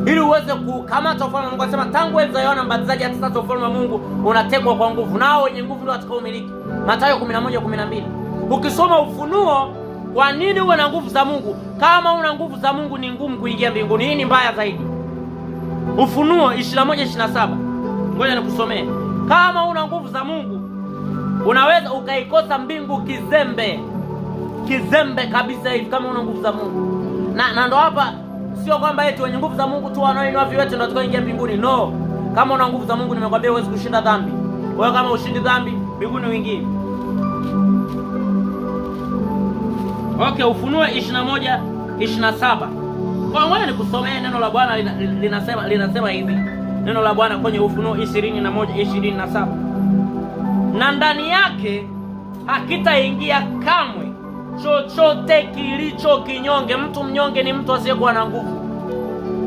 ili uweze kukamata ufalme wa Mungu. Anasema tangu enzi za Yohana Mbatizaji hata sasa ufalme wa Mungu unatekwa kwa nguvu. Nao wenye nguvu ndio watakao umiliki. Mathayo 11:12. Ukisoma Ufunuo, kwa nini uwe na nguvu za Mungu? Kama una nguvu za Mungu ni ngumu kuingia mbinguni. Hii ni mbaya zaidi. Ufunuo 21:27. Ngoja nikusomee. Kama una nguvu za Mungu unaweza ukaikosa mbingu kizembe kabisa hivi kama una nguvu za Mungu. Na ndo hapa sio kwamba eti wenye nguvu za Mungu tu wanaoinua viwete ndio watakaoingia mbinguni. No. Kama una nguvu za Mungu nimekwambia huwezi kushinda dhambi. Wewe kama ushindi dhambi, mbinguni uingie. Okay, Ufunuo 21:27. Kwa ngoja nikusomee neno la Bwana linasema hivi. Neno la Bwana kwenye Ufunuo 21:27. Na ndani yake hakitaingia kamwe chochote kilicho kinyonge. Mtu mnyonge ni mtu asiyekuwa na nguvu.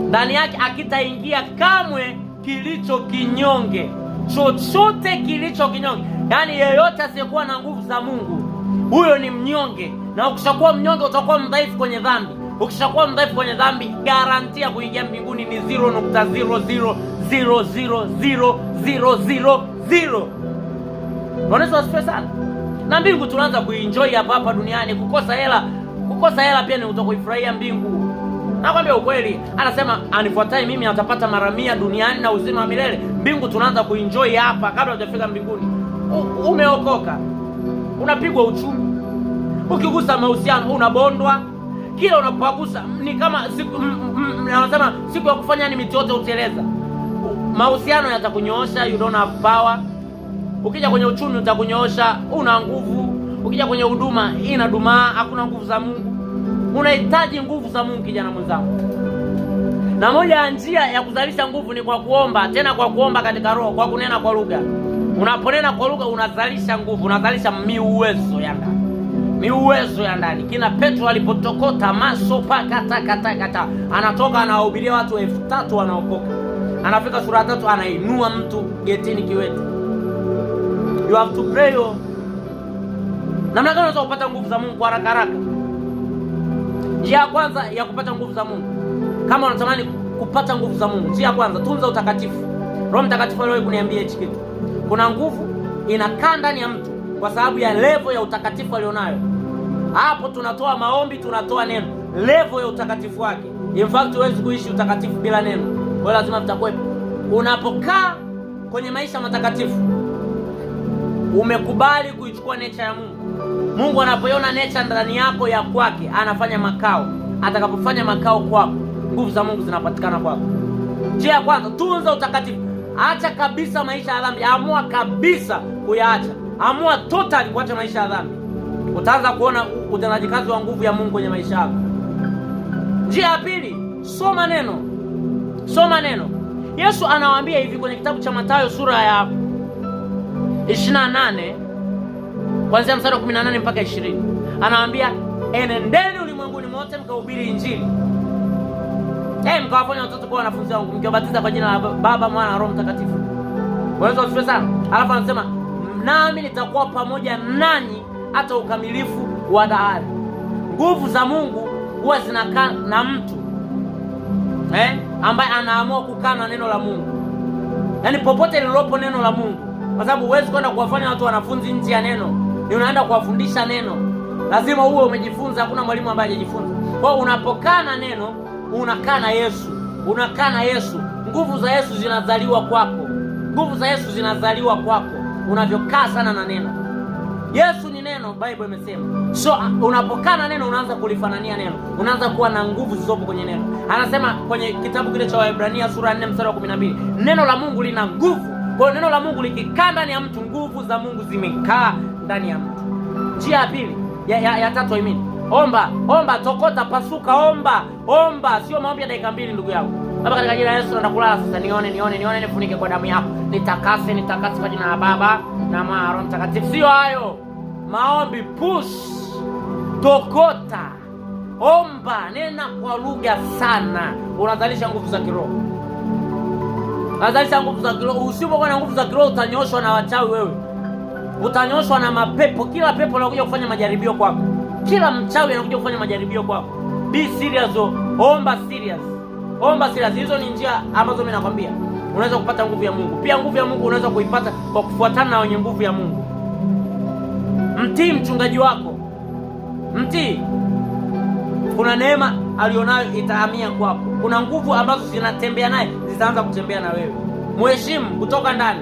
Ndani yake hakitaingia kamwe kilicho kinyonge. Chochote kilicho kinyonge. Yaani yeyote asiyekuwa na nguvu za Mungu, huyo ni mnyonge. Na ukishakuwa mnyonge utakuwa mdhaifu kwenye dhambi. Ukishakuwa mdhaifu kwenye dhambi, garantia kuingia mbinguni ni 0.0000000. Bwana Yesu asifiwe sana. Na mbingu tunaanza kuenjoy hapa duniani. Kukosa hela pia ni utakuifurahia mbingu. Nakwambia ukweli. Anasema anifuataye mimi atapata mara 100 duniani na uzima wa milele. Mbingu tunaanza kuenjoy hapa kabla hujafika mbinguni. Umeokoka. Unapigwa uchumi. Ukigusa mahusiano unabondwa. Kila unapogusa ni kama anasema siku ya kufanya ni miti yote uteleza. Mahusiano yatakunyoosha, you don't have power. Ukija kwenye uchumi utakunyoosha, una nguvu. Ukija kwenye huduma inadumaa, hakuna nguvu za Mungu. Unahitaji nguvu za Mungu kijana mwenzangu. Na moja ya njia ya kuzalisha nguvu ni kwa kuomba, tena kwa kuomba katika roho, kwa kunena kwa lugha. Unaponena kwa lugha unazalisha nguvu, unazalisha miuwezo ya ndani. Kina Petro alipotokota maso paka takata, anatoka anawahubiria watu 3000 wanaokoka. Anafika sura 3 anainua mtu getini kiwete. You have to pray. Namna gani unaweza kupata nguvu za Mungu kwa haraka? Njia ya kwanza ya kupata nguvu za Mungu, kama unatamani kupata nguvu za Mungu, njia ya kwanza, tunza utakatifu. Roho Mtakatifu aliwahi kuniambia hichi kitu. Kuna nguvu inakaa ndani ya mtu kwa sababu ya level ya utakatifu alionayo. Hapo tunatoa maombi, tunatoa neno, level ya utakatifu wake. In fact huwezi kuishi utakatifu bila neno. Kwa lazima mtakuwepo. Unapokaa kwenye maisha matakatifu, umekubali kuichukua nature ya Mungu. Mungu anapoiona nature ndani yako ya kwake, anafanya makao. Atakapofanya makao kwako, nguvu za Mungu zinapatikana kwako. Njia ya kwanza, tunza utakatifu. Acha kabisa maisha ya dhambi. Amua kabisa kuyaacha. Amua totally kuacha maisha ya dhambi. Utaanza kuona utendaji kazi wa nguvu ya Mungu kwenye maisha yako. Njia ya pili, soma neno. Yesu anawaambia hivi kwenye kitabu cha Mathayo sura ya 28 kuanzia mstari wa 18 mpaka 20. Anawaambia, enendeni ulimwenguni mote mkahubiri Injili. Mkawafanya watoto kuwa wanafunzi wangu, mkiwabatiza kwa jina la Baba, Mwana na Roho Mtakatifu. Bwana asifiwe sana. Alafu anasema, nami nitakuwa pamoja nanyi hata ukamilifu wa dahari. Nguvu za Mungu huwa zinakaa na mtu ambaye anaamua kukaa na neno la Mungu. Yaani popote lililopo neno la Mungu. Kwa sababu huwezi kwenda kuwafanya watu wanafunzi nje ya neno. Ni unaenda kuwafundisha neno. Lazima uwe umejifunza, hakuna mwalimu ambaye hajajifunza. Kwa hiyo unapokaa na neno, unakaa na Yesu. Nguvu za Yesu zinazaliwa kwako. Unavyokaa sana na neno. Yesu ni neno, Bible imesema. So unapokaa na neno unaanza kulifanania neno. Unaanza kuwa na nguvu zilizopo kwenye neno. Anasema kwenye kitabu kile cha Waebrania sura 4 mstari wa 12, neno la Mungu lina nguvu. Kwa hiyo neno la Mungu likikaa ndani ya mtu, nguvu za Mungu zimekaa ndani ya mtu. Njia ya pili, ya tatu Omba, tokota, pasuka, omba. Sio maombi ya dakika 2 ndugu yangu. Baba, katika jina la Yesu naenda kulala sasa. Nione, nifunike kwa damu yako. Nitakase kwa jina la Baba na Mwana na Roho Mtakatifu. Sio hayo maombi, push, tokota, omba, nena kwa lugha sana. Unazalisha nguvu za kiroho. Usipokuwa na nguvu za kiroho utanyoshwa na wachawi wewe. Utanyoshwa na mapepo. Kila pepo anakuja kufanya majaribio kwako. Kila mchawi anakuja kufanya majaribio kwako. Be serious. Omba serious. Hizo ni njia ambazo mimi nakwambia unaweza kupata nguvu ya Mungu. Pia nguvu ya Mungu unaweza kuipata kwa kufuatana na wenye nguvu ya Mungu. Mtii mchungaji wako. Mtii. Kuna neema alionayo itahamia kwako. Kuna nguvu ambazo zinatembea naye zitaanza kutembea na wewe. Mheshimu kutoka ndani.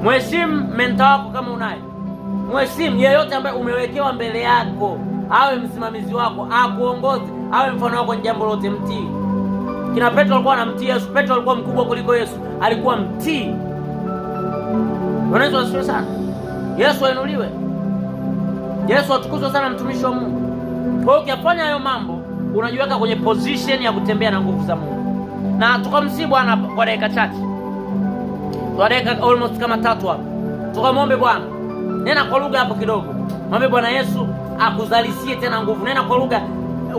Mheshimu mentor wako kama unaye. Mheshimu yeyote ambaye umewekewa mbele yako, awe msimamizi wako, akuongoze, awe mfano wako kwenye jambo lote. Mtii. Kina Petro alikuwa anamtii Yesu. Petro alikuwa mkubwa kuliko Yesu, alikuwa mtii. Unaweza kusikia sana. Yesu ainuliwe. Yesu atukuzwe sana, mtumishi wa Mungu. Kwa hiyo ukifanya hayo mambo unajiweka kwenye position ya kutembea na nguvu za Mungu. Na tukamsihi Bwana kwa dakika chache. Kwa dakika almost kama 3 hapo. Tukamwombe Bwana. Nena kwa lugha hapo kidogo. Mwombe Bwana Yesu akuzalishie tena nguvu. Nena kwa lugha,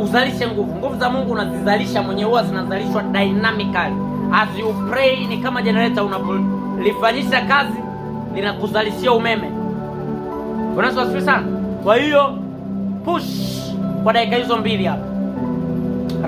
uzalishe nguvu. Nguvu za Mungu unazizalisha mwenyewe, huwa zinazalishwa dynamically. As you pray ni kama generator, unapolifanyisha kazi linakuzalishia umeme. Unaweza kusikia sana. Kwa hiyo push kwa dakika hizo 2 hapa.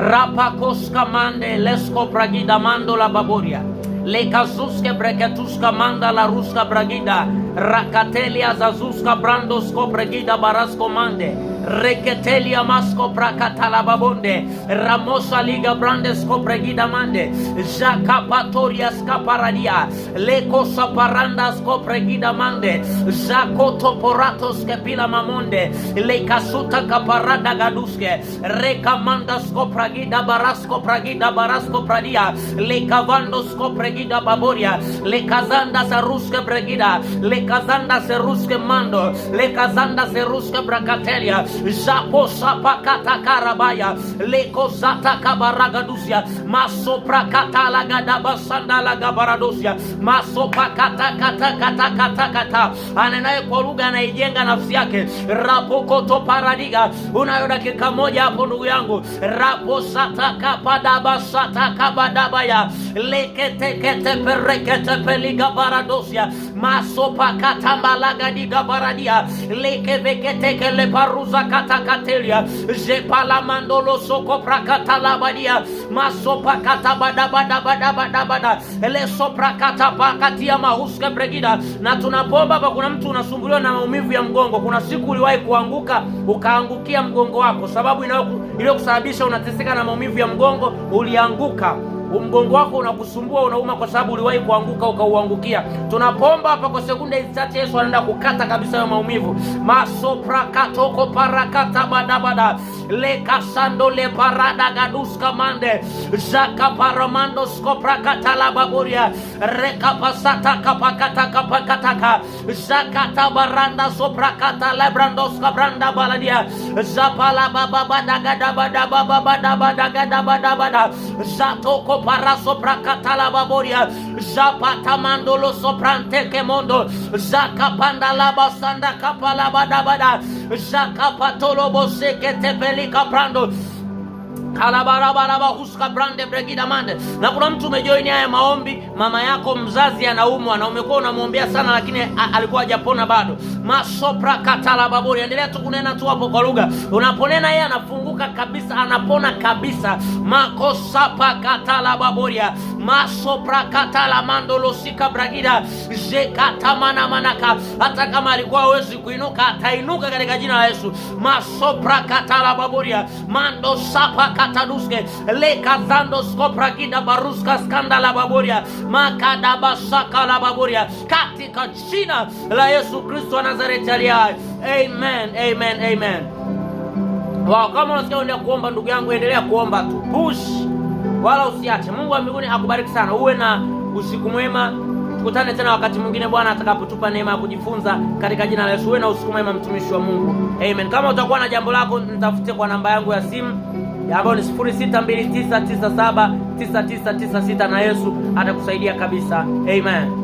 Rapakoska mande lesko bragida mando la baboria. Lekazuske breketuska manda la ruska bragida. Rakatelia zazuska brandosko bragida barasko mande. Reketelia masko prakatala babonde. Ramosa liga brandesko bragida mande. Jakapatoria skaparadia. Leko saparanda sko bragida mande. Jakoto poratos kepila mamonde. Lekasuta kaparada gaduske. Rekamanda sko bragida barasko pradia. Lekavando sko bragida baboria. Lekazanda saruske bragida. Lekazanda seruske mando. Lekazanda seruske brakatelia. Japo sapakata karabaya. Leko zata kabaragadusia. Maso prakata lagadaba sanda lagabaradosia. Maso pakata kata. Anenaye kwa lugha anaijenga nafsi yake. Rapokoto paradiga. Unayo dakika 1 hapo ndugu yangu. Rapo sata kapadaba sata kabadabaya. Lekete perekete peliga baradosia. Maso pakata malagadiga baradia. Leke vekete kele paruza katakatelia. Jepala mandolo soko prakata labadia. Maso pakata bada. Ele soprakata pakatia mahuske bregida. Na tunapomba hapa, kuna mtu unasumbuliwa na maumivu ya mgongo. Kuna siku uliwahi kuanguka ukaangukia mgongo wako, sababu iliyokusababisha unateseka na maumivu ya mgongo, ulianguka. Mgongo wako unakusumbua, unauma kwa sababu uliwahi kuanguka ukauangukia. Tunapomba hapa kwa sekunde hizi chache, Yesu anaenda kukata kabisa hayo maumivu. Masoprakatoko parakata badabada. Leka sando le parada gaduska mande. Zaka paramando skoprakata la baboria. Reka pasata kapakata kapakataka. Zaka baranda soprakata lebrandoska branda baladia. Zapala baba dagadabada. Zatoko paraso prakatala baboria. Zapata mandolo soprante kemondo. Zaka pandala basanda kapala badabada. Zaka patolo boseke tepelika prando. Kalabarabaraba huska brande bregida mande. Na kuna mtu umejoin haya maombi, mama yako mzazi anaumwa na umekuwa unamwombea sana lakini alikuwa hajapona bado. Masopra katala baburi. Endelea tu kunena tu hapo kwa lugha. Unaponena yeye anafunguka kabisa, anapona kabisa. Makosapa katala baburia. Masopra katala mandolo sika bragida. Jekata manaka. Hata kama alikuwa hawezi kuinuka, atainuka katika jina la Yesu. Masopra katala baburia. Mando sapa kataduske. Leka zando skopra gida baruska skandala baburia. Makada basaka la baburia. Katika jina la Yesu Kristo wa Nazareti aliye. Amen, amen, amen. Wow, kama unasikia unaendelea kuomba ndugu yangu, endelea kuomba tu. Push. Wala usiache. Mungu wa mbinguni akubariki sana. Uwe na usiku mwema. tukutane tena wakati mwingine Bwana atakapotupa neema ya kujifunza, katika jina la Yesu. Wewe na usiku mwema, mtumishi wa Mungu. Amen. Kama utakuwa na jambo lako, nitafute kwa namba yangu ya simu ambayo ni 0629979996 na Yesu atakusaidia kabisa. Amen.